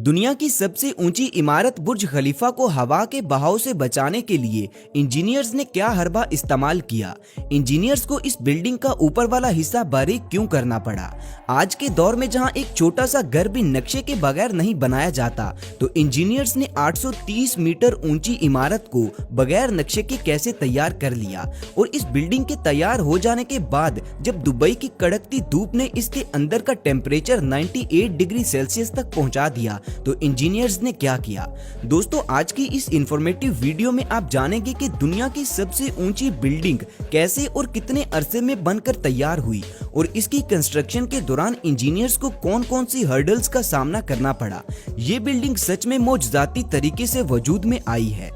दुनिया की सबसे ऊंची इमारत बुर्ज खलीफा को हवा के बहाव से बचाने के लिए इंजीनियर्स ने क्या हरबा इस्तेमाल किया। इंजीनियर्स को इस बिल्डिंग का ऊपर वाला हिस्सा बारीक क्यों करना पड़ा। आज के दौर में जहां एक छोटा सा घर भी नक्शे के बगैर नहीं बनाया जाता, तो इंजीनियर्स ने 830 मीटर ऊंची इमारत को बगैर नक्शे के कैसे तैयार कर लिया। और इस बिल्डिंग के तैयार हो जाने के बाद जब दुबई की कड़कती धूप ने इसके अंदर का टेम्परेचर 98 डिग्री सेल्सियस तक पहुंचा दिया, तो इंजीनियर्स ने क्या किया। दोस्तों, आज की इस इंफॉर्मेटिव वीडियो में आप जानेंगे कि दुनिया की सबसे ऊंची बिल्डिंग कैसे और कितने अरसे में बनकर तैयार हुई और इसकी कंस्ट्रक्शन के दौरान इंजीनियर्स को कौन कौन सी हर्डल्स का सामना करना पड़ा। ये बिल्डिंग सच में मौजूदाती तरीके से वजूद में आई है।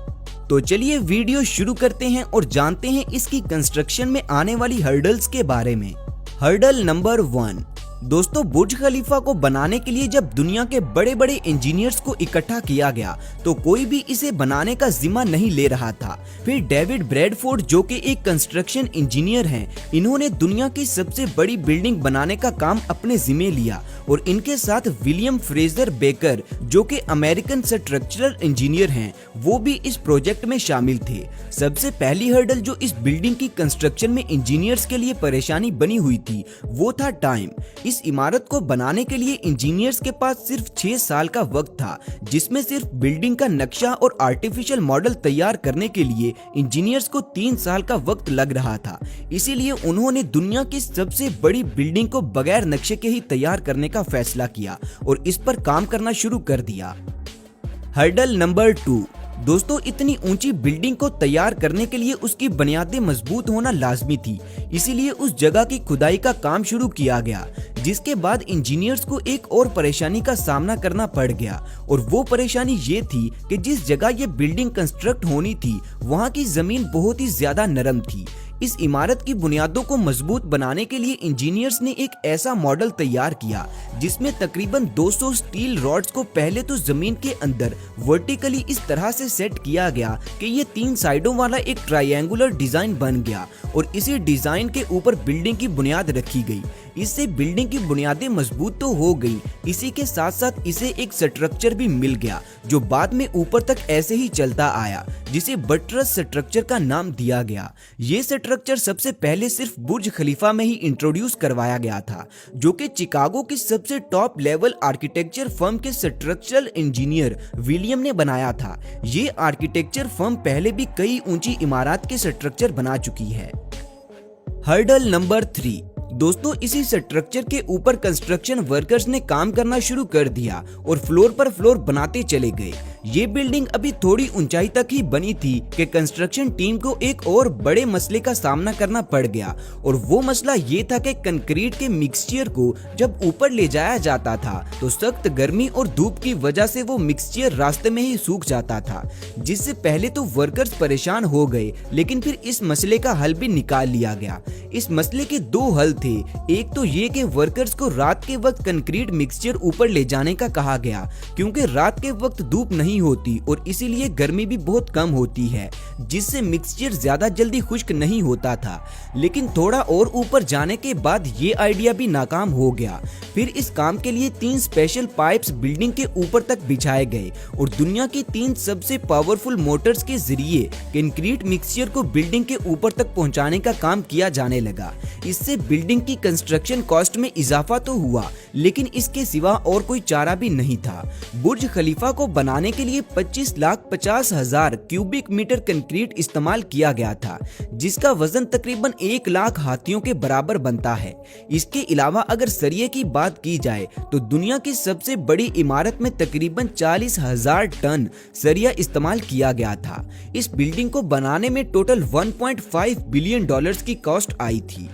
तो चलिए वीडियो शुरू करते हैं और जानते हैं इसकी कंस्ट्रक्शन में आने वाली हर्डल्स के बारे में। Hurdle number 1। दोस्तों, बुर्ज खलीफा को बनाने के लिए जब दुनिया के बड़े बड़े इंजीनियर्स को इकट्ठा किया गया, तो कोई भी इसे बनाने का जिम्मा नहीं ले रहा था। फिर डेविड ब्रैडफोर्ड, जो कि एक कंस्ट्रक्शन इंजीनियर हैं, इन्होंने दुनिया की सबसे बड़ी बिल्डिंग बनाने का काम अपने जिम्मे लिया और इनके साथ विलियम फ्रेजर बेकर, जो कि अमेरिकन स्ट्रक्चरल इंजीनियर हैं, वो भी इस प्रोजेक्ट में शामिल थे। सबसे पहली हर्डल जो इस बिल्डिंग की कंस्ट्रक्शन में इंजीनियर्स के लिए परेशानी बनी हुई थी, वो था टाइम। इस इमारत को बनाने के लिए इंजीनियर्स के पास सिर्फ 6 साल का वक्त था, जिसमें सिर्फ बिल्डिंग का नक्शा और आर्टिफिशियल मॉडल तैयार करने के लिए इंजीनियर्स को 3 साल का वक्त लग रहा था। इसीलिए उन्होंने दुनिया की सबसे बड़ी बिल्डिंग को बगैर नक्शे के ही तैयार करने का फैसला किया और इस पर काम करना शुरू कर दिया। Hurdle number 2। दोस्तों, इतनी ऊंची बिल्डिंग को तैयार करने के लिए उसकी बुनियादें मजबूत होना लाजमी थी। इसीलिए उस जगह की खुदाई का काम शुरू किया गया, जिसके बाद इंजीनियर्स को एक और परेशानी का सामना करना पड़ गया। और वो परेशानी ये थी कि जिस जगह ये बिल्डिंग कंस्ट्रक्ट होनी थी, वहाँ की जमीन बहुत ही ज्यादा नरम थी। इस इमारत की बुनियादों को मजबूत बनाने के लिए इंजीनियर्स ने एक ऐसा मॉडल तैयार किया जिसमें तकरीबन 200 स्टील रॉड्स को पहले तो जमीन के अंदर वर्टिकली इस तरह से सेट किया गया कि ये 3 साइडों वाला एक ट्रायंगुलर डिजाइन बन गया और इसी डिजाइन के ऊपर बिल्डिंग की बुनियाद रखी गई। इससे बिल्डिंग की बुनियादें मजबूत तो हो गई, इसी के साथ साथ इसे एक स्ट्रक्चर भी मिल गया जो बाद में ऊपर तक ऐसे ही चलता आया, जिसे बटरस स्ट्रक्चर का नाम दिया गया। ये स्ट्रक्चर सबसे पहले सिर्फ बुर्ज खलीफा में ही इंट्रोड्यूस करवाया गया था, जो कि चिकागो की सबसे टॉप लेवल आर्किटेक्चर फर्म के स्ट्रक्चरल इंजीनियर विलियम ने बनाया था। ये आर्किटेक्चर फर्म पहले भी कई ऊंची इमारत के स्ट्रक्चर बना चुकी है। Hurdle number 3। दोस्तों, इसी स्ट्रक्चर के ऊपर कंस्ट्रक्शन वर्कर्स ने काम करना शुरू कर दिया और फ्लोर पर फ्लोर बनाते चले गए। ये बिल्डिंग अभी थोड़ी ऊंचाई तक ही बनी थी कि कंस्ट्रक्शन टीम को एक और बड़े मसले का सामना करना पड़ गया, और वो मसला ये था कि कंक्रीट के मिक्सचर को जब ऊपर ले जाया जाता था तो सख्त गर्मी और धूप की वजह से वो मिक्सचर रास्ते में ही सूख जाता था, जिससे पहले तो वर्कर्स परेशान हो गए, लेकिन फिर इस मसले का हल भी निकाल लिया गया। इस मसले के 2 हल थे। एक तो ये कि वर्कर्स को रात के वक्त कंक्रीट मिक्सचर ऊपर ले जाने का कहा गया, क्योंकि रात के वक्त धूप नहीं होती और इसीलिए गर्मी भी बहुत कम होती है, जिससे मिक्सचर ज्यादा जल्दी खुश्क नहीं होता था। लेकिन थोड़ा और ऊपर जाने के बाद ये आइडिया भी नाकाम हो गया। फिर इस काम के लिए 3 स्पेशल पाइप्स बिल्डिंग के ऊपर तक बिछाए गए और दुनिया की 3 सबसे पावरफुल मोटर्स के जरिए कंक्रीट मिक्सचर को बिल्डिंग के ऊपर तक पहुंचाने का काम किया जाने लगा। इससे बिल्डिंग की कंस्ट्रक्शन कॉस्ट में इजाफा तो हुआ, लेकिन इसके सिवा और कोई चारा भी नहीं था। बुर्ज खलीफा को बनाने के लिए 25,50,000 क्यूबिक मीटर कंक्रीट इस्तेमाल किया गया था, जिसका वजन तकरीबन 1 लाख हाथियों के बराबर बनता है। इसके अलावा अगर सरिये की बात की जाए तो दुनिया की सबसे बड़ी इमारत में तकरीबन 40,000 टन सरिया इस्तेमाल किया गया था। इस बिल्डिंग को बनाने में टोटल $1.5 बिलियन की कॉस्ट आई थी।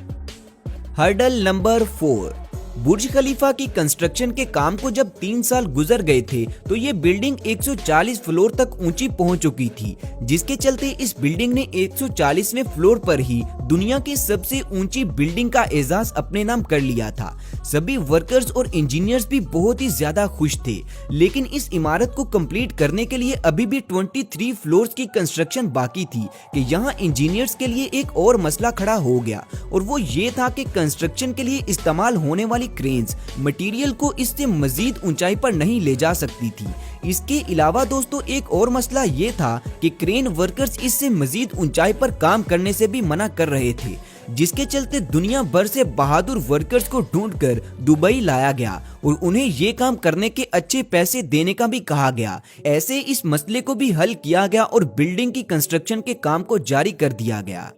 Hurdle number 4। बुर्ज खलीफा की कंस्ट्रक्शन के काम को जब 3 साल गुजर गए थे, तो ये बिल्डिंग 140 फ्लोर तक ऊंची पहुंच चुकी थी, जिसके चलते इस बिल्डिंग ने 140वें फ्लोर पर ही दुनिया की सबसे ऊंची बिल्डिंग का एजाज अपने नाम कर लिया था। सभी वर्कर्स और इंजीनियर्स भी बहुत ही ज्यादा खुश थे, लेकिन इस इमारत को कंप्लीट करने के लिए अभी भी 23 फ्लोर्स की कंस्ट्रक्शन बाकी थी कि यहाँ इंजीनियर्स के लिए एक और मसला खड़ा हो गया, और वो ये था कि कंस्ट्रक्शन के लिए इस्तेमाल होने वाली वाली क्रेन्स मटेरियल को इससे मजीद ऊंचाई पर नहीं ले जा सकती थी। इसके अलावा दोस्तों एक और मसला ये था कि क्रेन वर्कर्स इससे मजीद ऊंचाई पर काम करने से भी मना कर रहे थे, जिसके चलते दुनिया भर से बहादुर वर्कर्स को ढूंढकर दुबई लाया गया और उन्हें ये काम करने के अच्छे पैसे देने का भी कहा गया। ऐसे इस मसले को भी हल किया गया और बिल्डिंग की कंस्ट्रक्शन के काम को जारी कर दिया गया।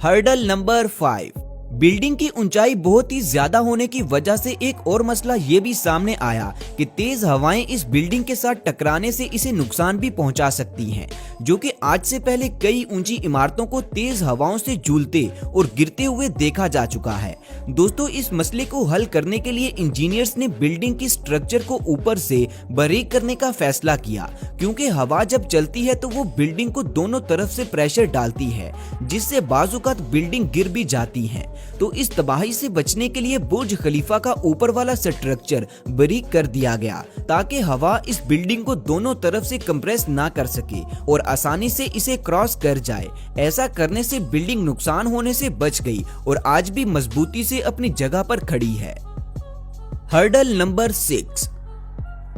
हर्डल नंबर 5, बिल्डिंग की ऊंचाई बहुत ही ज्यादा होने की वजह से एक और मसला ये भी सामने आया कि तेज हवाएं इस बिल्डिंग के साथ टकराने से इसे नुकसान भी पहुंचा सकती हैं, जो कि आज से पहले कई ऊंची इमारतों को तेज हवाओं से झूलते और गिरते हुए देखा जा चुका है। दोस्तों इस मसले को हल करने के लिए इंजीनियर्स ने बिल्डिंग की स्ट्रक्चर को ऊपर से बारीक करने का फैसला किया, क्योंकि हवा जब चलती है तो वो बिल्डिंग को दोनों तरफ से प्रेशर डालती है, जिससे बाजुकात बिल्डिंग गिर भी जाती है। तो इस तबाही से बचने के लिए बुर्ज खलीफा का ऊपर वाला स्ट्रक्चर बारीक कर दिया गया, ताकि हवा इस बिल्डिंग को दोनों तरफ से कंप्रेस ना कर सके और आसानी से इसे क्रॉस कर जाए। ऐसा करने से बिल्डिंग नुकसान होने से बच गई और आज भी मजबूती से अपनी जगह पर खड़ी है। हर्डल नंबर 6,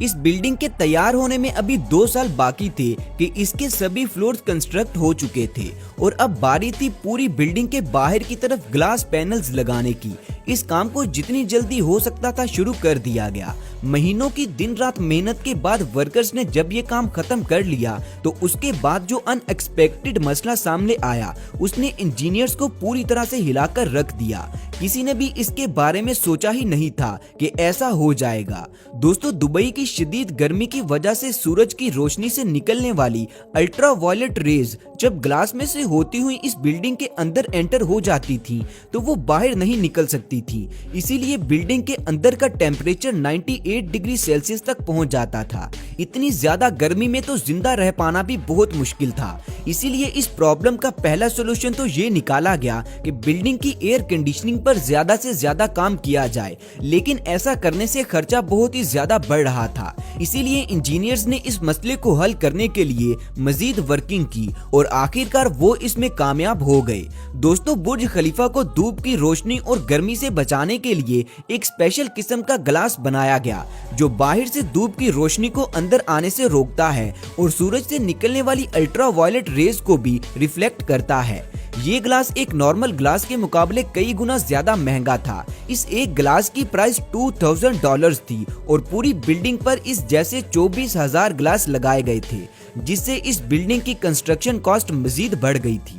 इस बिल्डिंग के तैयार होने में अभी 2 साल बाकी थे कि इसके सभी फ्लोर्स कंस्ट्रक्ट हो चुके थे और अब बारी थी पूरी बिल्डिंग के बाहर की तरफ ग्लास पैनल्स लगाने की। इस काम को जितनी जल्दी हो सकता था शुरू कर दिया गया। महीनों की दिन रात मेहनत के बाद वर्कर्स ने जब ये काम खत्म कर लिया तो उसके बाद जो अनएक्सपेक्टेड मसला सामने आया उसने इंजीनियर्स को पूरी तरह से हिलाकर रख दिया। किसी ने भी इसके बारे में सोचा ही नहीं था कि ऐसा हो जाएगा। दोस्तों दुबई की शदीद गर्मी की वजह से सूरज की रोशनी से निकलने वाली अल्ट्रा वायलेट रेज जब ग्लास में से होती हुई इस बिल्डिंग के अंदर एंटर हो जाती थी तो वो बाहर नहीं निकल सकती थी। इसीलिए बिल्डिंग के अंदर का टेम्परेचर 98 डिग्री सेल्सियस तक पहुंच जाता था। इतनी ज्यादा गर्मी में तो जिंदा रह पाना भी बहुत मुश्किल था। इसीलिए इस प्रॉब्लम का पहला सोल्यूशन तो ये निकाला गया कि बिल्डिंग की एयर कंडीशनिंग पर ज्यादा से ज्यादा काम किया जाए, लेकिन ऐसा करने से खर्चा बहुत ही ज्यादा बढ़ रहा था। इसीलिए इंजीनियर्स ने इस मसले को हल करने के लिए मजीद वर्किंग की और आखिरकार वो इसमें कामयाब हो गए। दोस्तों बुर्ज खलीफा को धूप की रोशनी और गर्मी से बचाने के लिए एक स्पेशल किस्म का ग्लास बनाया गया जो बाहर से धूप की रोशनी को अंदर आने से रोकता है और सूरज से निकलने वाली अल्ट्रा वायलेट रेज को भी रिफ्लेक्ट करता है। ये ग्लास एक नॉर्मल ग्लास के मुकाबले कई गुना ज्यादा महंगा था। इस एक ग्लास की प्राइस $2000 थी और पूरी बिल्डिंग पर इस जैसे 24,000 ग्लास लगाए गए थे, जिससे इस बिल्डिंग की कंस्ट्रक्शन कॉस्ट मजीद बढ़ गई थी।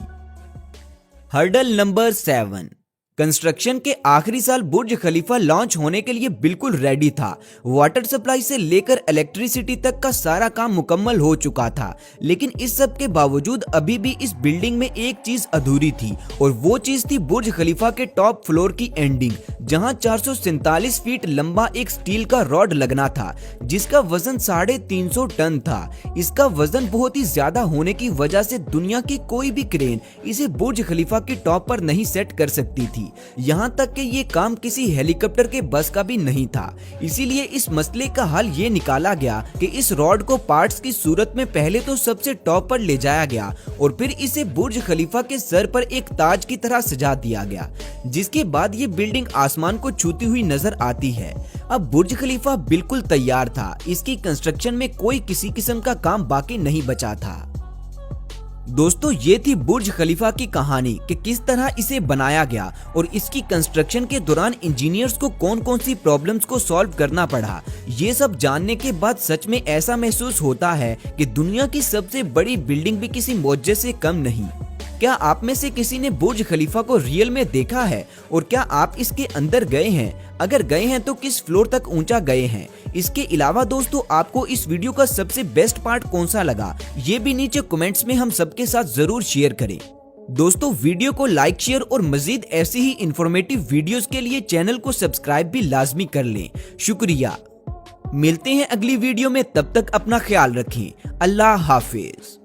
हर्डल नंबर 7, कंस्ट्रक्शन के आखिरी साल बुर्ज खलीफा लॉन्च होने के लिए बिल्कुल रेडी था। वाटर सप्लाई से लेकर इलेक्ट्रिसिटी तक का सारा काम मुकम्मल हो चुका था, लेकिन इस सब के बावजूद अभी भी इस बिल्डिंग में एक चीज अधूरी थी और वो चीज थी बुर्ज खलीफा के टॉप फ्लोर की एंडिंग, जहां 447 फीट लंबा एक स्टील का रॉड लगना था जिसका वजन 350 टन था। इसका वजन बहुत ही ज्यादा होने की वजह से दुनिया की कोई भी क्रेन इसे बुर्ज खलीफा के टॉप पर नहीं सेट कर सकती थी। यहाँ तक कि ये काम किसी हेलीकॉप्टर के बस का भी नहीं था। इसीलिए इस मसले का हल ये निकाला गया कि इस रॉड को पार्ट्स की सूरत में पहले तो सबसे टॉप पर ले जाया गया और फिर इसे बुर्ज खलीफा के सर पर एक ताज की तरह सजा दिया गया, जिसके बाद ये बिल्डिंग आसमान को छूती हुई नजर आती है। अब बुर्ज खलीफा बिल्कुल तैयार था। इसकी कंस्ट्रक्शन में कोई किसी किस्म का काम बाकी नहीं बचा था। दोस्तों ये थी बुर्ज खलीफा की कहानी कि किस तरह इसे बनाया गया और इसकी कंस्ट्रक्शन के दौरान इंजीनियर्स को कौन कौन सी प्रॉब्लम्स को सॉल्व करना पड़ा। ये सब जानने के बाद सच में ऐसा महसूस होता है कि दुनिया की सबसे बड़ी बिल्डिंग भी किसी मौजे से कम नहीं। क्या आप में से किसी ने बुर्ज खलीफा को रियल में देखा है और क्या आप इसके अंदर गए हैं? अगर गए हैं तो किस फ्लोर तक ऊंचा गए हैं? इसके अलावा दोस्तों आपको इस वीडियो का सबसे बेस्ट पार्ट कौन सा लगा, ये भी नीचे कमेंट्स में हम सबके साथ जरूर शेयर करें। दोस्तों वीडियो को लाइक शेयर और मजीद ऐसी ही इंफॉर्मेटिव वीडियोस के लिए चैनल को सब्सक्राइब भी लाजमी कर लें। शुक्रिया। मिलते हैं अगली वीडियो में, तब तक अपना ख्याल रखें। अल्लाह हाफिज।